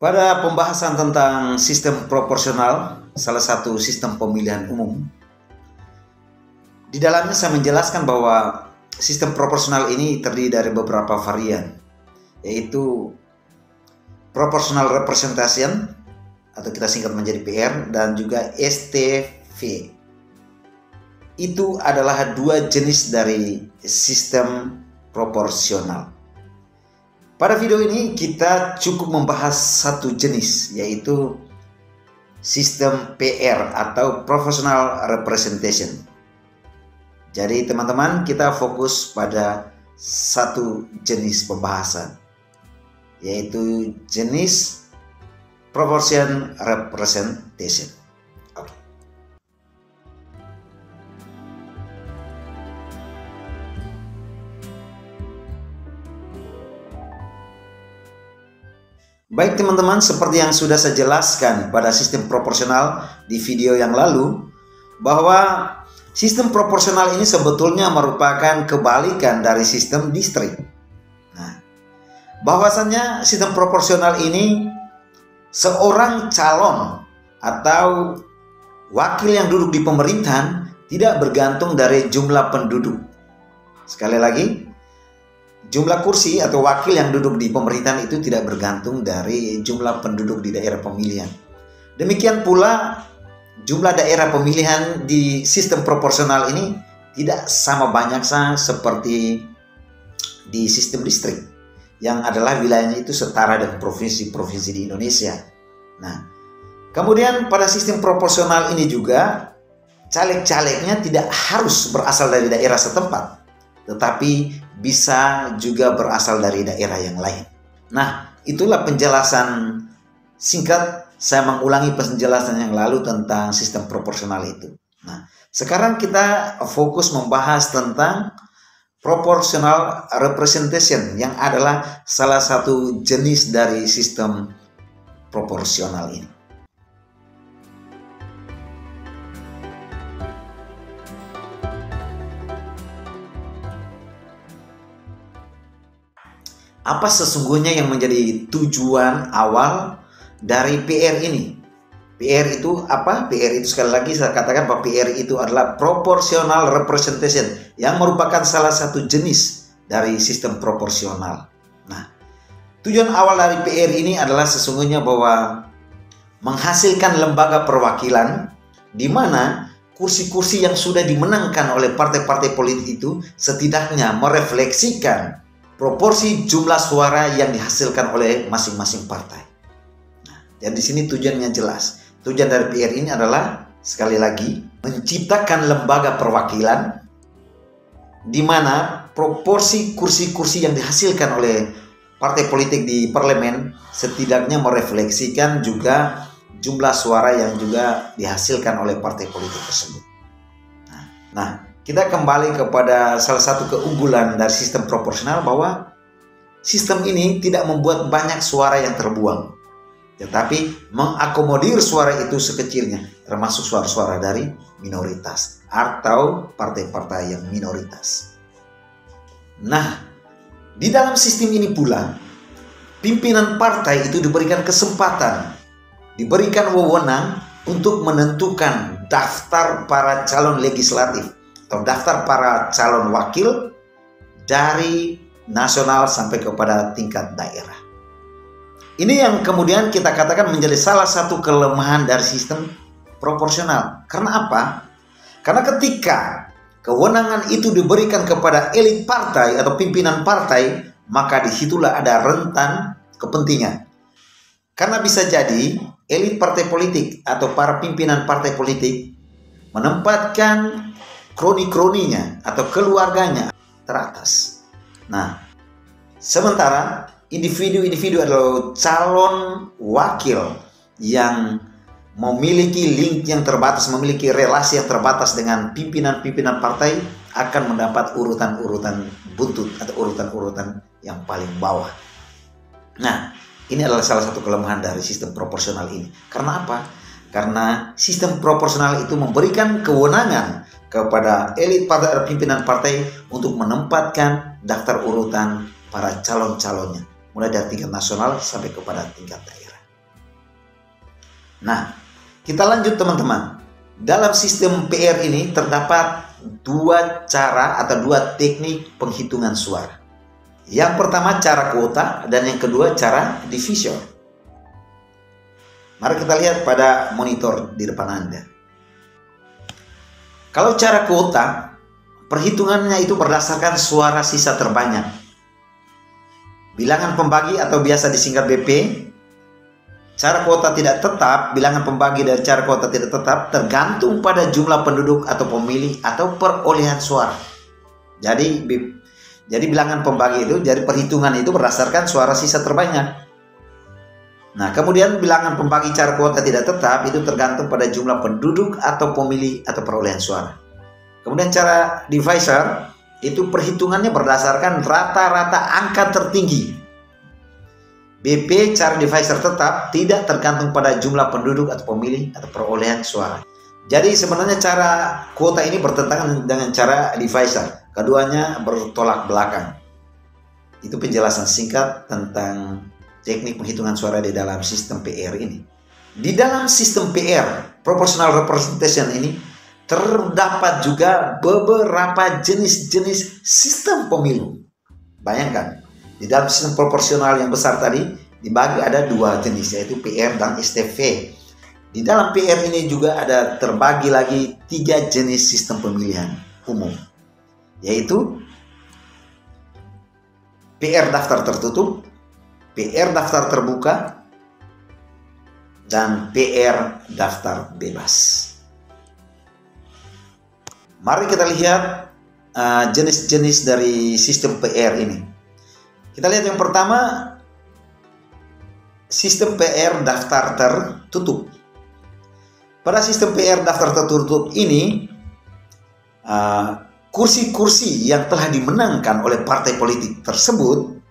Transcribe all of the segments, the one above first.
Pada pembahasan tentang sistem proporsional, salah satu sistem pemilihan umum, di dalamnya saya menjelaskan bahwa sistem proporsional ini terdiri dari beberapa varian, yaitu proportional representation atau kita singkat menjadi PR, dan juga STV. Itu adalah dua jenis dari sistem proporsional. Pada video ini kita cukup membahas satu jenis, yaitu sistem PR atau proportional representation. Jadi teman-teman, kita fokus pada satu jenis pembahasan, yaitu jenis proportion representation. Baik teman-teman, seperti yang sudah saya jelaskan pada sistem proporsional di video yang lalu, bahwa sistem proporsional ini sebetulnya merupakan kebalikan dari sistem distrik. Nah, bahwasannya sistem proporsional ini seorang calon atau wakil yang duduk di pemerintahan tidak bergantung dari jumlah penduduk. Sekali lagi, jumlah kursi atau wakil yang duduk di pemerintahan itu tidak bergantung dari jumlah penduduk di daerah pemilihan. Demikian pula jumlah daerah pemilihan di sistem proporsional ini tidak sama banyak seperti di sistem distrik, yang adalah wilayahnya itu setara dengan provinsi-provinsi di Indonesia. Nah, kemudian pada sistem proporsional ini juga caleg-calegnya tidak harus berasal dari daerah setempat, tetapi bisa juga berasal dari daerah yang lain. Nah, itulah penjelasan singkat. Saya mengulangi penjelasan yang lalu tentang sistem proporsional itu. Nah, sekarang kita fokus membahas tentang proportional representation, yang adalah salah satu jenis dari sistem proporsional ini. Apa sesungguhnya yang menjadi tujuan awal dari PR ini? PR itu apa? PR itu sekali lagi saya katakan bahwa PR itu adalah proportional representation, yang merupakan salah satu jenis dari sistem proporsional. Nah, tujuan awal dari PR ini adalah sesungguhnya bahwa menghasilkan lembaga perwakilan di mana kursi-kursi yang sudah dimenangkan oleh partai-partai politik itu setidaknya merefleksikan proporsi jumlah suara yang dihasilkan oleh masing-masing partai. Nah, dan di sini tujuannya jelas. Tujuan dari PR ini adalah sekali lagi menciptakan lembaga perwakilan di mana proporsi kursi-kursi yang dihasilkan oleh partai politik di parlemen setidaknya merefleksikan juga jumlah suara yang juga dihasilkan oleh partai politik tersebut. Nah, kita kembali kepada salah satu keunggulan dari sistem proporsional, bahwa sistem ini tidak membuat banyak suara yang terbuang, tetapi mengakomodir suara itu sekecilnya, termasuk suara-suara dari minoritas atau partai-partai yang minoritas. Nah, di dalam sistem ini pula, pimpinan partai itu diberikan kesempatan, diberikan wewenang untuk menentukan daftar para calon legislatif atau daftar para calon wakil dari nasional sampai kepada tingkat daerah. Ini yang kemudian kita katakan menjadi salah satu kelemahan dari sistem proporsional. Karena apa? Karena ketika kewenangan itu diberikan kepada elit partai atau pimpinan partai, maka disitulah ada rentan kepentingan. Karena bisa jadi elit partai politik atau para pimpinan partai politik menempatkan kroni-kroninya atau keluarganya teratas. Nah, sementara individu-individu atau calon wakil yang memiliki link yang terbatas, memiliki relasi yang terbatas dengan pimpinan-pimpinan partai akan mendapat urutan-urutan buntut atau urutan-urutan yang paling bawah. Nah, ini adalah salah satu kelemahan dari sistem proporsional ini. Karena apa? Karena sistem proporsional itu memberikan kewenangan kepada elit partai atau pimpinan partai untuk menempatkan daftar urutan para calon-calonnya, mulai dari tingkat nasional sampai kepada tingkat daerah. Nah, kita lanjut teman-teman. Dalam sistem PR ini terdapat dua cara atau dua teknik penghitungan suara. Yang pertama cara kuota dan yang kedua cara divisor. Mari kita lihat pada monitor di depan Anda. Kalau cara kuota, perhitungannya itu berdasarkan suara sisa terbanyak. Bilangan pembagi atau biasa disingkat BP. Cara kuota tidak tetap, bilangan pembagi dari cara kuota tidak tetap tergantung pada jumlah penduduk atau pemilih atau perolehan suara. Jadi bilangan pembagi itu, jadi perhitungan itu berdasarkan suara sisa terbanyak. Nah, kemudian bilangan pembagi cara kuota tidak tetap itu tergantung pada jumlah penduduk atau pemilih atau perolehan suara. Kemudian cara divisor itu perhitungannya berdasarkan rata-rata angka tertinggi. BP cara divisor tetap tidak tergantung pada jumlah penduduk atau pemilih atau perolehan suara. Jadi sebenarnya cara kuota ini bertentangan dengan cara divisor. Keduanya bertolak belakang. Itu penjelasan singkat tentang teknik penghitungan suara di dalam sistem PR ini. Di dalam sistem PR, proportional representation ini, terdapat juga beberapa jenis-jenis sistem pemilu. Bayangkan. Di dalam sistem proporsional yang besar tadi dibagi ada dua jenis, yaitu PR dan STV. Di dalam PR ini juga ada terbagi lagi tiga jenis sistem pemilihan umum, yaitu PR daftar tertutup, PR daftar terbuka, dan PR daftar bebas. Mari kita lihat jenis-jenis dari sistem PR ini. Kita lihat yang pertama, sistem PR daftar tertutup. Pada sistem PR daftar tertutup ini, kursi-kursi yang telah dimenangkan oleh partai politik tersebut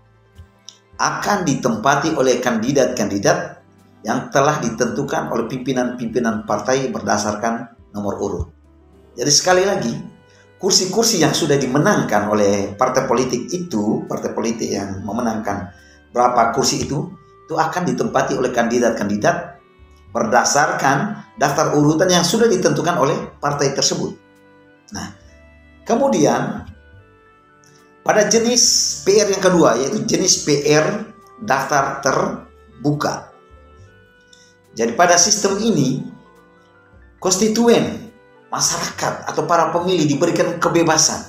akan ditempati oleh kandidat-kandidat yang telah ditentukan oleh pimpinan-pimpinan partai berdasarkan nomor urut. Jadi sekali lagi, kursi-kursi yang sudah dimenangkan oleh partai politik itu, partai politik yang memenangkan berapa kursi itu akan ditempati oleh kandidat-kandidat berdasarkan daftar urutan yang sudah ditentukan oleh partai tersebut. Nah, kemudian pada jenis PR yang kedua, yaitu jenis PR daftar terbuka. Jadi pada sistem ini, konstituen masyarakat atau para pemilih diberikan kebebasan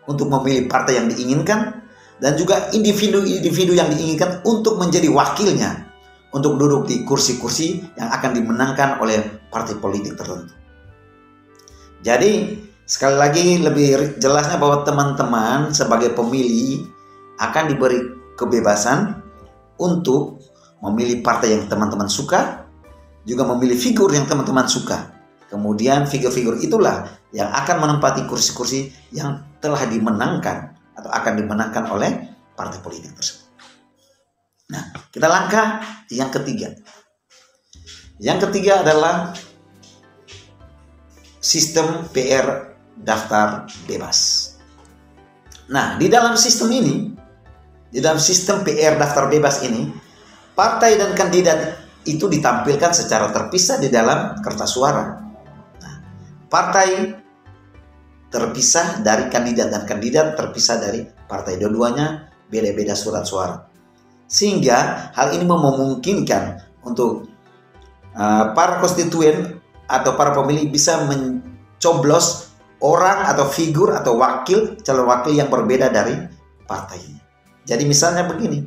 untuk memilih partai yang diinginkan dan juga individu-individu yang diinginkan untuk menjadi wakilnya untuk duduk di kursi-kursi yang akan dimenangkan oleh partai politik tertentu. Jadi sekali lagi lebih jelasnya bahwa teman-teman sebagai pemilih akan diberi kebebasan untuk memilih partai yang teman-teman suka, juga memilih figur yang teman-teman suka. Kemudian figur-figur itulah yang akan menempati kursi-kursi yang telah dimenangkan atau akan dimenangkan oleh partai politik tersebut. Nah, kita langkah yang ketiga. Yang ketiga adalah sistem PR daftar bebas. Nah, di dalam sistem ini, di dalam sistem PR daftar bebas ini, partai dan kandidat itu ditampilkan secara terpisah di dalam kertas suara. Partai terpisah dari kandidat dan kandidat terpisah dari partai. Dua-duanya beda-beda surat suara. Sehingga hal ini memungkinkan untuk para konstituen atau para pemilih bisa mencoblos orang atau figur atau wakil, calon wakil yang berbeda dari partainya. Jadi misalnya begini.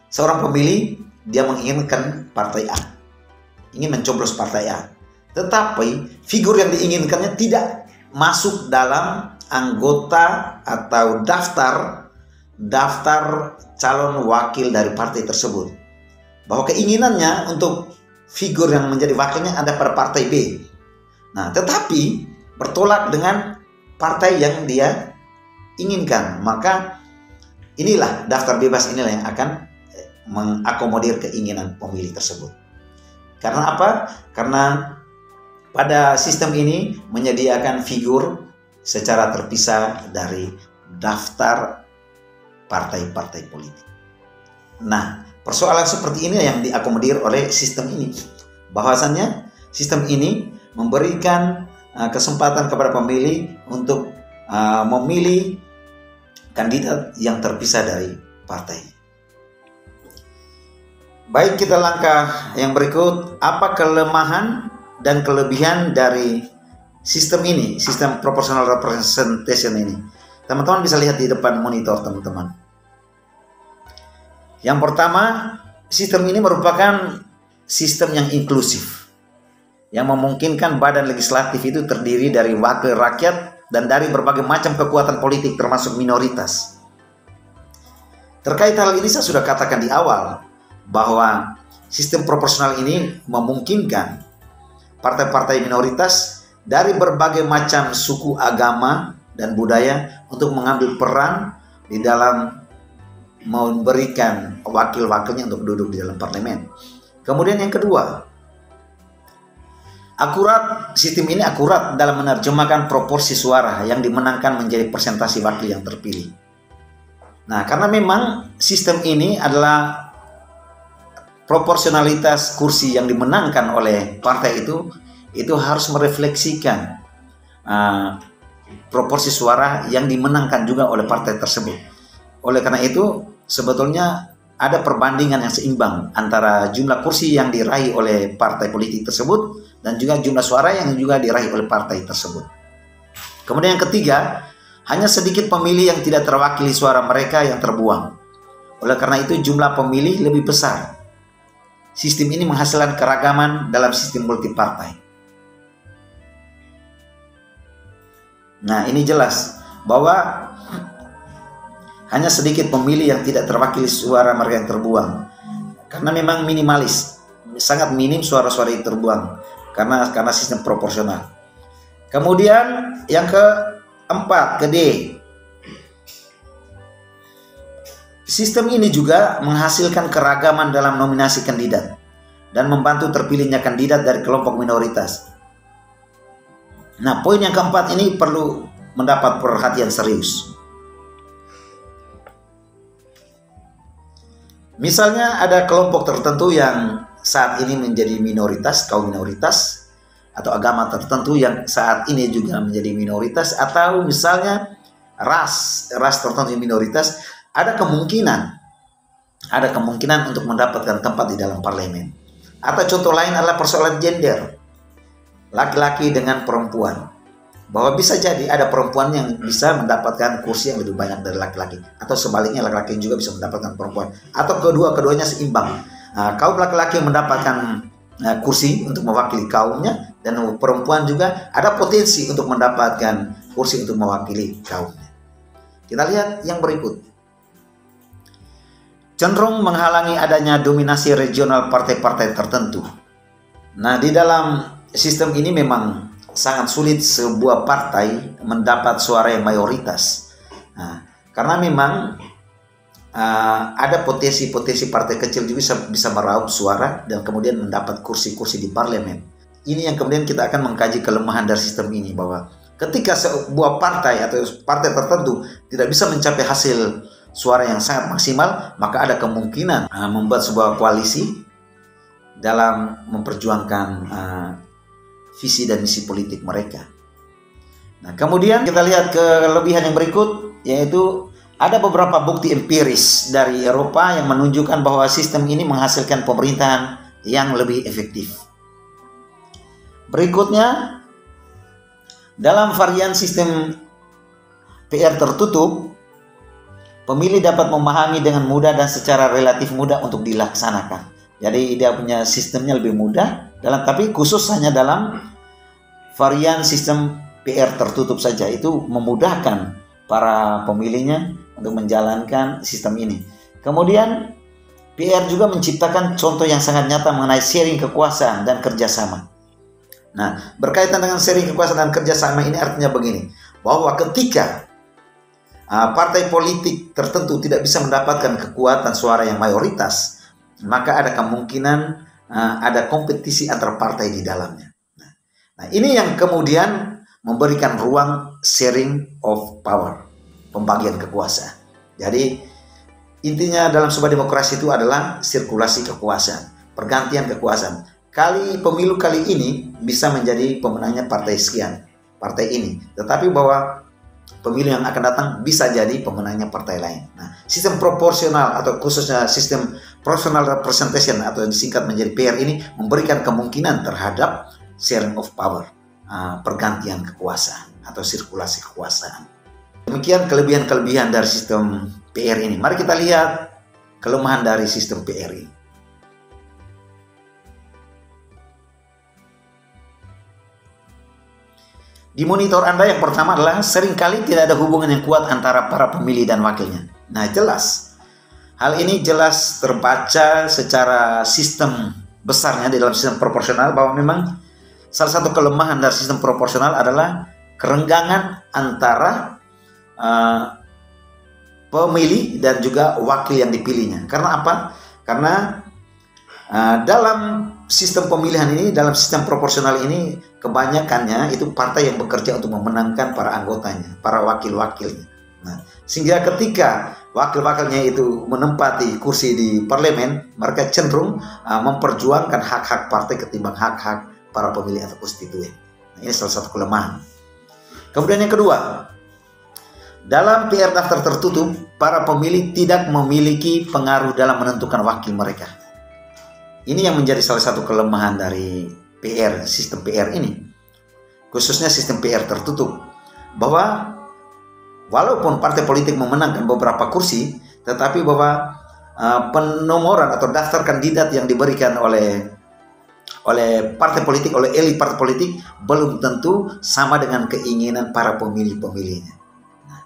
Seorang pemilih dia menginginkan partai A. Ingin mencoblos partai A. Tetapi figur yang diinginkannya tidak masuk dalam anggota atau daftar calon wakil dari partai tersebut. Bahwa keinginannya untuk figur yang menjadi wakilnya ada pada partai B. Nah, tetapi bertolak dengan partai yang dia inginkan. Maka inilah daftar bebas inilah yang akan mengakomodir keinginan pemilih tersebut. Karena apa? Karena pada sistem ini menyediakan figur secara terpisah dari daftar partai-partai politik. Nah, persoalan seperti ini yang diakomodir oleh sistem ini. Bahwasannya sistem ini memberikan kesempatan kepada pemilih untuk memilih kandidat yang terpisah dari partai. Baik, kita langkah yang berikut. Apa kelemahan dan kelebihan dari sistem ini, sistem proportional representation ini? Teman-teman bisa lihat di depan monitor teman-teman. Yang pertama, sistem ini merupakan sistem yang inklusif, yang memungkinkan badan legislatif itu terdiri dari wakil rakyat dan dari berbagai macam kekuatan politik termasuk minoritas. Terkait hal ini saya sudah katakan di awal bahwa sistem proporsional ini memungkinkan partai-partai minoritas dari berbagai macam suku, agama, dan budaya untuk mengambil peran di dalam memberikan wakil-wakilnya untuk duduk di dalam parlemen. Kemudian yang kedua, sistem ini akurat dalam menerjemahkan proporsi suara yang dimenangkan menjadi persentase wakil yang terpilih. Nah, karena memang sistem ini adalah proporsionalitas kursi yang dimenangkan oleh partai itu harus merefleksikan proporsi suara yang dimenangkan juga oleh partai tersebut. Oleh karena itu, sebetulnya ada perbandingan yang seimbang antara jumlah kursi yang diraih oleh partai politik tersebut dan juga jumlah suara yang juga diraih oleh partai tersebut. Kemudian yang ketiga, hanya sedikit pemilih yang tidak terwakili suara mereka yang terbuang. Oleh karena itu, jumlah pemilih lebih besar. Sistem ini menghasilkan keragaman dalam sistem multipartai. Nah, ini jelas bahwa hanya sedikit pemilih yang tidak terwakili suara mereka yang terbuang. Karena memang minimalis, sangat minim suara-suara yang terbuang karena sistem proporsional. Kemudian yang keempat, ke D. Sistem ini juga menghasilkan keragaman dalam nominasi kandidat dan membantu terpilihnya kandidat dari kelompok minoritas. Nah, poin yang keempat ini perlu mendapat perhatian serius. Misalnya ada kelompok tertentu yang saat ini menjadi minoritas, kaum minoritas, atau agama tertentu yang saat ini juga menjadi minoritas, atau misalnya ras tertentu yang minoritas, ada kemungkinan untuk mendapatkan tempat di dalam parlemen. Atau contoh lain adalah persoalan gender, laki-laki dengan perempuan, bahwa bisa jadi ada perempuan yang bisa mendapatkan kursi yang lebih banyak dari laki-laki, atau sebaliknya laki-laki juga bisa mendapatkan perempuan, atau keduanya seimbang. Kaum laki-laki mendapatkan kursi untuk mewakili kaumnya, dan perempuan juga ada potensi untuk mendapatkan kursi untuk mewakili kaumnya. Kita lihat yang berikut. Cenderung menghalangi adanya dominasi regional partai-partai tertentu. Nah, di dalam sistem ini memang sangat sulit sebuah partai mendapat suara yang mayoritas. Nah, karena memang ada potensi-potensi partai kecil juga bisa meraup suara dan kemudian mendapat kursi-kursi di parlemen. Ini yang kemudian kita akan mengkaji kelemahan dari sistem ini, bahwa ketika sebuah partai atau partai tertentu tidak bisa mencapai hasil suara yang sangat maksimal, maka ada kemungkinan membuat sebuah koalisi dalam memperjuangkan visi dan misi politik mereka. Nah, kemudian kita lihat kelebihan yang berikut, yaitu ada beberapa bukti empiris dari Eropa yang menunjukkan bahwa sistem ini menghasilkan pemerintahan yang lebih efektif. Berikutnya, dalam varian sistem PR tertutup, pemilih dapat memahami dengan mudah dan secara relatif mudah untuk dilaksanakan. Jadi dia punya sistemnya lebih mudah, tapi khusus hanya dalam varian sistem PR tertutup saja. Itu memudahkan para pemilihnya untuk menjalankan sistem ini. Kemudian PR juga menciptakan contoh yang sangat nyata mengenai sharing kekuasaan dan kerjasama. Nah, berkaitan dengan sharing kekuasaan dan kerjasama ini artinya begini, bahwa ketika partai politik tertentu tidak bisa mendapatkan kekuatan suara yang mayoritas, maka ada kemungkinan ada kompetisi antar partai di dalamnya. Nah, ini yang kemudian memberikan ruang sharing of power, pembagian kekuasaan. Jadi intinya dalam sebuah demokrasi itu adalah sirkulasi kekuasaan, pergantian kekuasaan. pemilu kali ini bisa menjadi pemenangnya partai sekian, partai ini. Tetapi bahwa pemilu yang akan datang bisa jadi pemenangnya partai lain. Nah, sistem proporsional atau khususnya sistem proportional representation atau yang disingkat menjadi PR ini memberikan kemungkinan terhadap sharing of power, pergantian kekuasaan atau sirkulasi kekuasaan. Demikian kelebihan-kelebihan dari sistem PR ini. Mari kita lihat kelemahan dari sistem PR ini. Di monitor Anda yang pertama adalah seringkali tidak ada hubungan yang kuat antara para pemilih dan wakilnya. Nah, jelas. Hal ini jelas terbaca secara sistem besarnya di dalam sistem proporsional bahwa memang salah satu kelemahan dari sistem proporsional adalah kerenggangan antara pemilih dan juga wakil yang dipilihnya. Karena apa? Karena dalam sistem pemilihan ini, dalam sistem proporsional ini, kebanyakannya itu partai yang bekerja untuk memenangkan para anggotanya, para wakil-wakilnya. Nah, sehingga ketika wakil-wakilnya itu menempati kursi di parlemen, mereka cenderung memperjuangkan hak-hak partai ketimbang hak-hak para pemilih atau konstituen. Nah, ini salah satu kelemahan. Kemudian yang kedua, dalam PR daftar tertutup, para pemilih tidak memiliki pengaruh dalam menentukan wakil mereka. Ini yang menjadi salah satu kelemahan dari PR, sistem PR ini. Khususnya sistem PR tertutup. Bahwa walaupun partai politik memenangkan beberapa kursi, tetapi bahwa penomoran atau daftar kandidat yang diberikan oleh partai politik, oleh elit partai politik belum tentu sama dengan keinginan para pemilih-pemilihnya. Nah,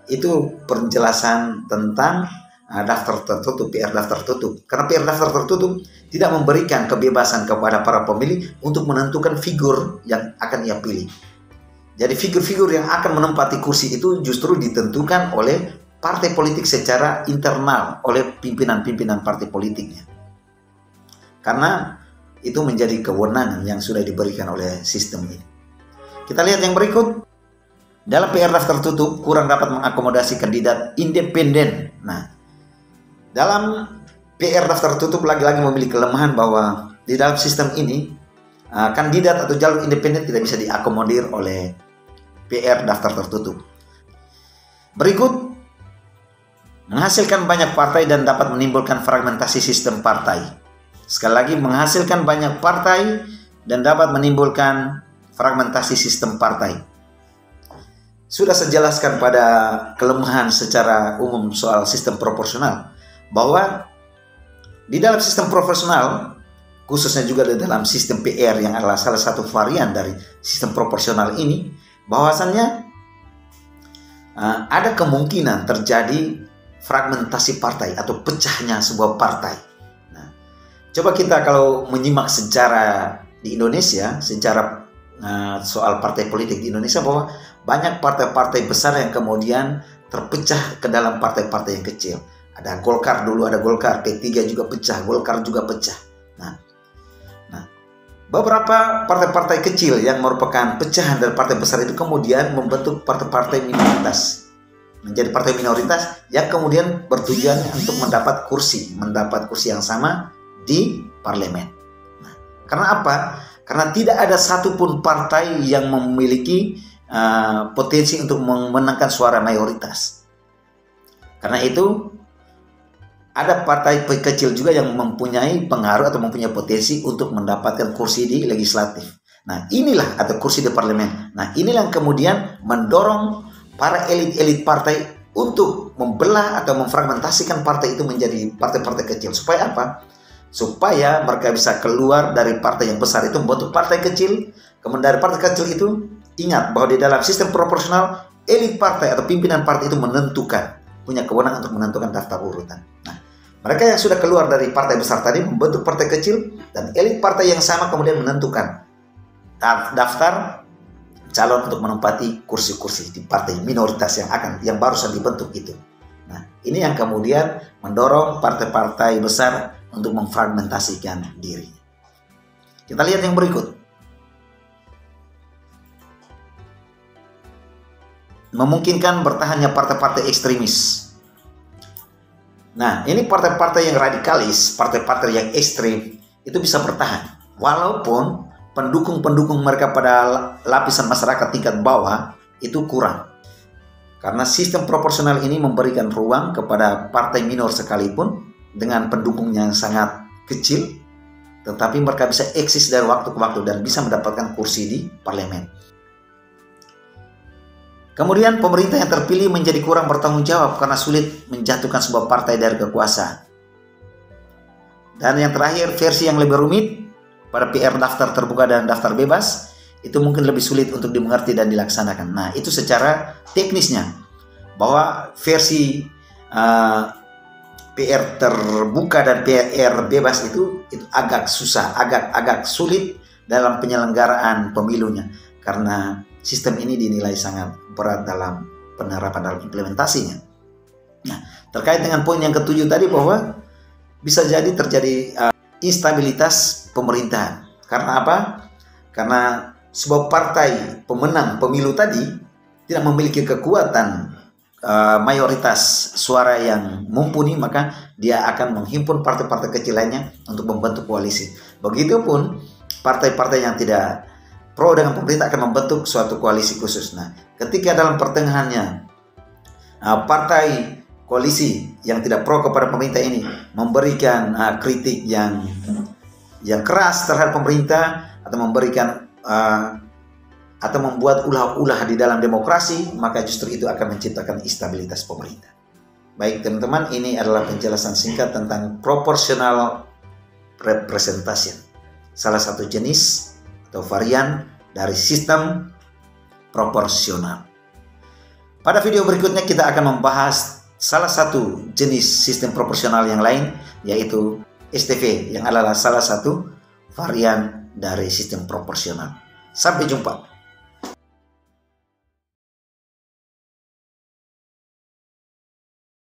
itu penjelasan tentang daftar tertutup, PR daftar tertutup. Karena PR daftar tertutup tidak memberikan kebebasan kepada para pemilih untuk menentukan figur yang akan ia pilih. Jadi figur-figur yang akan menempati kursi itu justru ditentukan oleh partai politik secara internal, oleh pimpinan-pimpinan partai politiknya. Karena itu menjadi kewenangan yang sudah diberikan oleh sistem ini. Kita lihat yang berikut. Dalam PR daftar tertutup kurang dapat mengakomodasi kandidat independen. Nah, dalam PR daftar tertutup lagi-lagi memiliki kelemahan bahwa di dalam sistem ini kandidat atau jalur independen tidak bisa diakomodir oleh PR daftar tertutup. Berikut, menghasilkan banyak partai dan dapat menimbulkan fragmentasi sistem partai. Sekali lagi, menghasilkan banyak partai dan dapat menimbulkan fragmentasi sistem partai. Sudah saya jelaskan pada kelemahan secara umum soal sistem proporsional, bahwa di dalam sistem proporsional, khususnya juga di dalam sistem PR yang adalah salah satu varian dari sistem proporsional ini, bahwasannya ada kemungkinan terjadi fragmentasi partai atau pecahnya sebuah partai. Nah, coba kita kalau menyimak sejarah di Indonesia, sejarah soal partai politik di Indonesia, bahwa banyak partai-partai besar yang kemudian terpecah ke dalam partai-partai yang kecil. Ada Golkar dulu, ada Golkar, P3 juga pecah, Golkar juga pecah. Nah, beberapa partai-partai kecil yang merupakan pecahan dari partai besar itu kemudian membentuk partai-partai minoritas. Menjadi partai minoritas yang kemudian bertujuan untuk mendapat kursi yang sama di parlemen. Nah, karena apa? Karena tidak ada satupun partai yang memiliki potensi untuk memenangkan suara mayoritas. Karena itu, ada partai kecil juga yang mempunyai pengaruh atau mempunyai potensi untuk mendapatkan kursi di legislatif. Nah, inilah atau kursi di parlemen. Nah, inilah yang kemudian mendorong para elit-elit partai untuk membelah atau memfragmentasikan partai itu menjadi partai-partai kecil. Supaya apa? Supaya mereka bisa keluar dari partai yang besar itu membentuk partai kecil. Kemudian dari partai kecil itu, ingat bahwa di dalam sistem proporsional, elit partai atau pimpinan partai itu punya kewenangan untuk menentukan daftar urutan. Nah, mereka yang sudah keluar dari partai besar tadi membentuk partai kecil, dan elit partai yang sama kemudian menentukan daftar calon untuk menempati kursi-kursi di partai minoritas yang barusan dibentuk itu. Nah, ini yang kemudian mendorong partai-partai besar untuk memfragmentasikan diri. Kita lihat yang berikut. Memungkinkan bertahannya partai-partai ekstremis. Nah, ini partai-partai yang radikalis, partai-partai yang ekstrim, itu bisa bertahan. Walaupun pendukung-pendukung mereka pada lapisan masyarakat tingkat bawah itu kurang. Karena sistem proporsional ini memberikan ruang kepada partai minor sekalipun dengan pendukungnya yang sangat kecil, tetapi mereka bisa eksis dari waktu ke waktu dan bisa mendapatkan kursi di parlemen. Kemudian pemerintah yang terpilih menjadi kurang bertanggung jawab karena sulit menjatuhkan sebuah partai dari kekuasaan. Dan yang terakhir, versi yang lebih rumit pada PR daftar terbuka dan daftar bebas, itu mungkin lebih sulit untuk dimengerti dan dilaksanakan. Nah, itu secara teknisnya, bahwa versi PR terbuka dan PR bebas itu agak susah, agak sulit dalam penyelenggaraan pemilunya, karena sistem ini dinilai sangat berat dalam penerapan dalam implementasinya. Nah, terkait dengan poin yang ketujuh tadi, bahwa bisa jadi terjadi instabilitas pemerintahan. Karena apa? Karena sebuah partai pemenang pemilu tadi tidak memiliki kekuatan mayoritas suara yang mumpuni, maka dia akan menghimpun partai-partai kecil lainnya untuk membentuk koalisi. Begitupun partai-partai yang tidak pro dengan pemerintah akan membentuk suatu koalisi khusus. Nah, ketika dalam pertengahannya partai koalisi yang tidak pro kepada pemerintah ini memberikan kritik yang keras terhadap pemerintah, atau memberikan atau membuat ulah-ulah di dalam demokrasi, maka justru itu akan menciptakan instabilitas pemerintah. Baik teman-teman, ini adalah penjelasan singkat tentang proportional representation, salah satu jenis atau varian dari sistem proporsional. Pada video berikutnya kita akan membahas salah satu jenis sistem proporsional yang lain, yaitu STV, yang adalah salah satu varian dari sistem proporsional. Sampai jumpa.